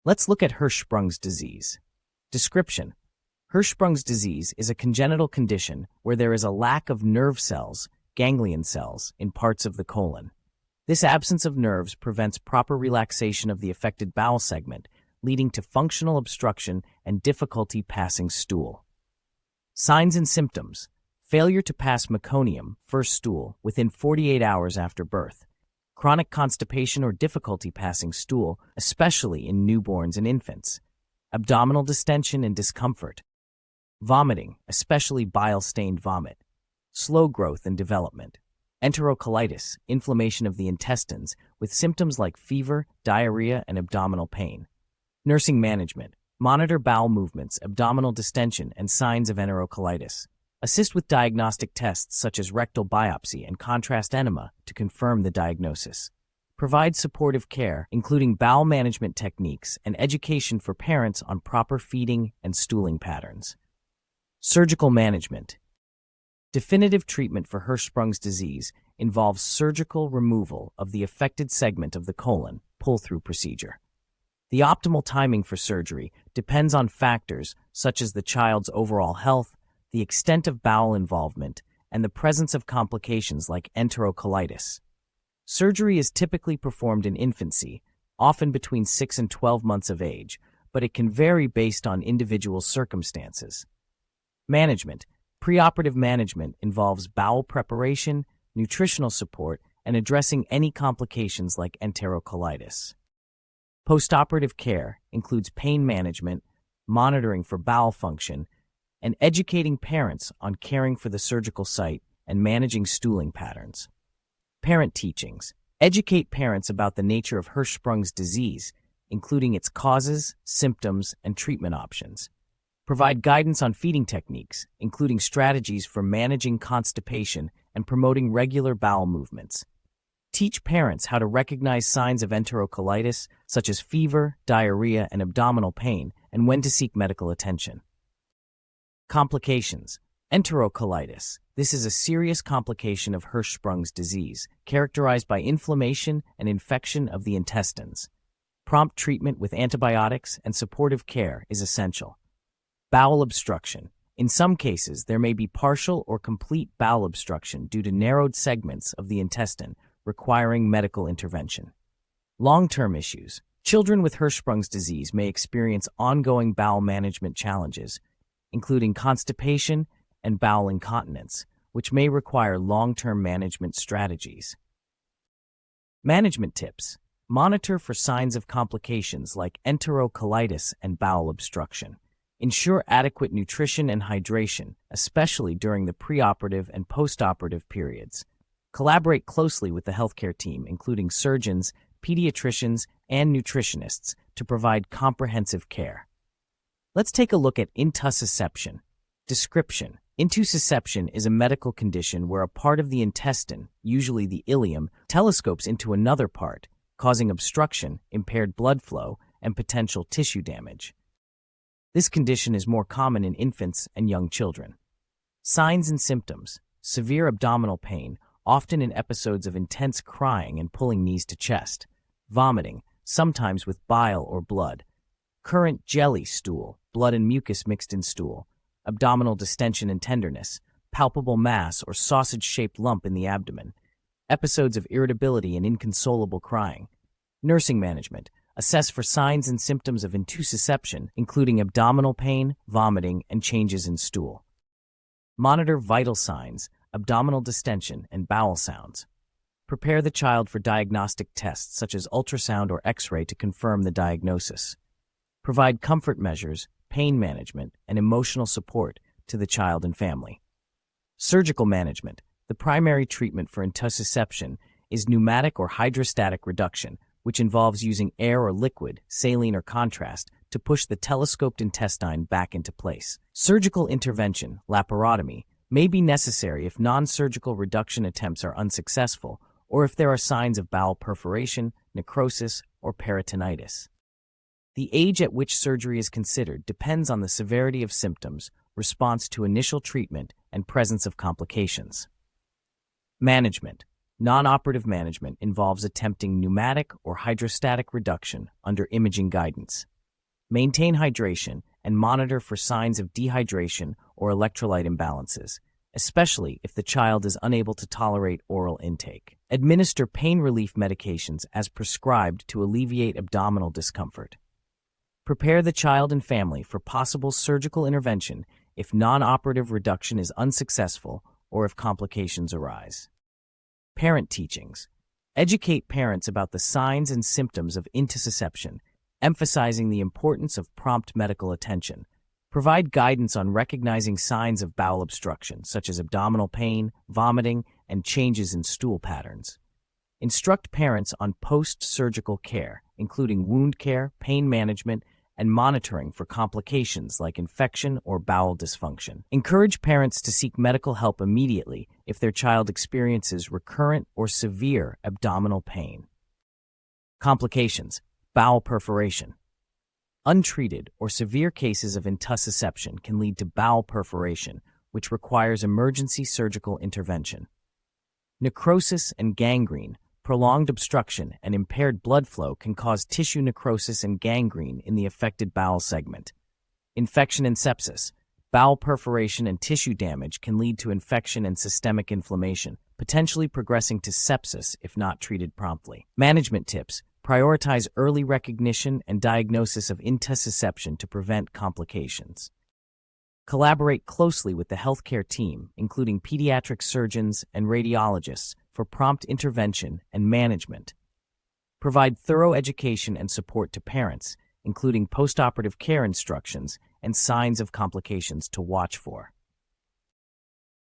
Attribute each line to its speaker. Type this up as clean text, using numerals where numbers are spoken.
Speaker 1: Let's look at Hirschsprung's disease. Description: Hirschsprung's disease is a congenital condition where there is a lack of nerve cells, ganglion cells, in parts of the colon. This absence of nerves prevents proper relaxation of the affected bowel segment, leading to functional obstruction and difficulty passing stool. Signs and symptoms: failure to pass meconium, first stool, within 48 hours after birth. Chronic constipation or difficulty passing stool, especially in newborns and infants. Abdominal distension and discomfort. Vomiting, especially bile-stained vomit. Slow growth and development. Enterocolitis, inflammation of the intestines, with symptoms like fever, diarrhea, and abdominal pain. Nursing management: monitor bowel movements, abdominal distension, and signs of enterocolitis. Assist with diagnostic tests such as rectal biopsy and contrast enema to confirm the diagnosis. Provide supportive care, including bowel management techniques and education for parents on proper feeding and stooling patterns. Surgical management. Definitive treatment for Hirschsprung's disease involves surgical removal of the affected segment of the colon, pull-through procedure. The optimal timing for surgery depends on factors such as the child's overall health, the extent of bowel involvement, and the presence of complications like enterocolitis. Surgery is typically performed in infancy, often between 6 and 12 months of age, but it can vary based on individual circumstances. Management. Preoperative management involves bowel preparation, nutritional support, and addressing any complications like enterocolitis. Postoperative care includes pain management, monitoring for bowel function, and educating parents on caring for the surgical site and managing stooling patterns. Parent teachings. Educate parents about the nature of Hirschsprung's disease, including its causes, symptoms, and treatment options. Provide guidance on feeding techniques, including strategies for managing constipation and promoting regular bowel movements. Teach parents how to recognize signs of enterocolitis, such as fever, diarrhea, and abdominal pain, and when to seek medical attention. Complications. Enterocolitis. This is a serious complication of Hirschsprung's disease, characterized by inflammation and infection of the intestines. Prompt treatment with antibiotics and supportive care is essential. Bowel obstruction. In some cases, there may be partial or complete bowel obstruction due to narrowed segments of the intestine, requiring medical intervention. Long-term issues. Children with Hirschsprung's disease may experience ongoing bowel management challenges, including constipation and bowel incontinence, which may require long-term management strategies. Management tips. Monitor for signs of complications like enterocolitis and bowel obstruction. Ensure adequate nutrition and hydration, especially during the preoperative and postoperative periods. Collaborate closely with the healthcare team, including surgeons, pediatricians, and nutritionists, to provide comprehensive care. Let's take a look at intussusception. Description: Intussusception is a medical condition where a part of the intestine, usually the ileum, telescopes into another part, causing obstruction, impaired blood flow, and potential tissue damage. This condition is more common in infants and young children. Signs and symptoms: severe abdominal pain, often in episodes of intense crying and pulling knees to chest. Vomiting, sometimes with bile or blood. Current jelly stool, blood and mucus mixed in stool. Abdominal distension and tenderness. Palpable mass or sausage-shaped lump in the abdomen. Episodes of irritability and inconsolable crying. Nursing management. Assess for signs and symptoms of intussusception, including abdominal pain, vomiting, and changes in stool. Monitor vital signs, abdominal distension, and bowel sounds. Prepare the child for diagnostic tests such as ultrasound or X-ray to confirm the diagnosis. Provide comfort measures, pain management, and emotional support to the child and family. Surgical management. The primary treatment for intussusception is pneumatic or hydrostatic reduction, which involves using air or liquid, saline or contrast, to push the telescoped intestine back into place. Surgical intervention, laparotomy, may be necessary if non-surgical reduction attempts are unsuccessful or if there are signs of bowel perforation, necrosis, or peritonitis. The age at which surgery is considered depends on the severity of symptoms, response to initial treatment, and presence of complications. Management. Non-operative management involves attempting pneumatic or hydrostatic reduction under imaging guidance. Maintain hydration and monitor for signs of dehydration or electrolyte imbalances, especially if the child is unable to tolerate oral intake. Administer pain relief medications as prescribed to alleviate abdominal discomfort. Prepare the child and family for possible surgical intervention if non-operative reduction is unsuccessful or if complications arise. Parent teachings. Educate parents about the signs and symptoms of intussusception, emphasizing the importance of prompt medical attention. Provide guidance on recognizing signs of bowel obstruction, such as abdominal pain, vomiting, and changes in stool patterns. Instruct parents on post-surgical care, including wound care, pain management, and monitoring for complications like infection or bowel dysfunction. Encourage parents to seek medical help immediately if their child experiences recurrent or severe abdominal pain. Complications: bowel perforation. Untreated or severe cases of intussusception can lead to bowel perforation, which requires emergency surgical intervention. Necrosis and gangrene. Prolonged obstruction and impaired blood flow can cause tissue necrosis and gangrene in the affected bowel segment. Infection and sepsis. Bowel perforation and tissue damage can lead to infection and systemic inflammation, potentially progressing to sepsis if not treated promptly. Management tips. Prioritize early recognition and diagnosis of intussusception to prevent complications. Collaborate closely with the healthcare team, including pediatric surgeons and radiologists, for prompt intervention and management. Provide thorough education and support to parents, including postoperative care instructions and signs of complications to watch for.